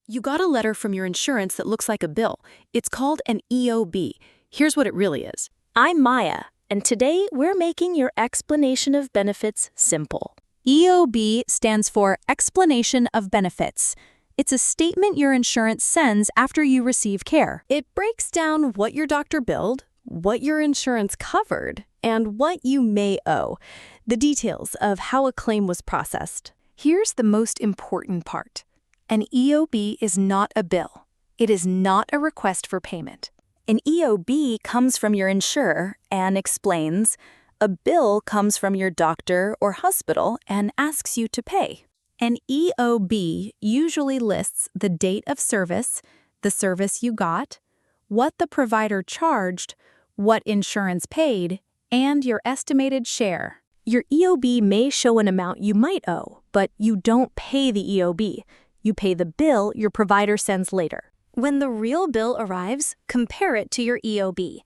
You got a letter from your insurance that looks like a bill. It's called an EOB. Here's what it really is. I'm Maya, and today we're making your explanation of benefits simple. EOB stands for Explanation of Benefits. It's a statement your insurance sends after you receive care. It breaks down what your doctor billed, what your insurance covered, and what you may owe. The details of how a claim was processed. Here's the most important part. An EOB is not a bill. It is not a request for payment. An EOB comes from your insurer and explains. A bill comes from your doctor or hospital and asks you to pay. An EOB usually lists the date of service, the service you got, what the provider charged, what insurance paid, and your estimated share. Your EOB may show an amount you might owe, but you don't pay the EOB. You pay the bill your provider sends later. When the real bill arrives, compare it to your EOB.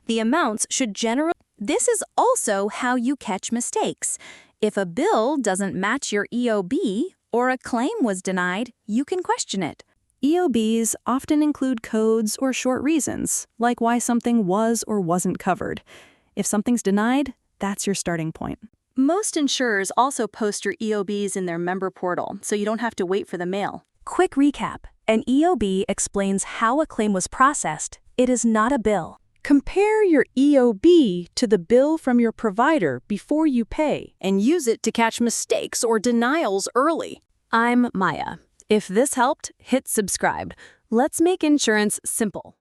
The amounts should generally... This is also how you catch mistakes. If a bill doesn't match your EOB or a claim was denied, you can question it. EOBs often include codes or short reasons, like why something was or wasn't covered. If something's denied, that's your starting point. Most insurers also post your EOBs in their member portal, so you don't have to wait for the mail. Quick recap. An EOB explains how a claim was processed. It is not a bill. Compare your EOB to the bill from your provider before you pay, and use it to catch mistakes or denials early. I'm Maya. If this helped, hit subscribe. Let's make insurance simple.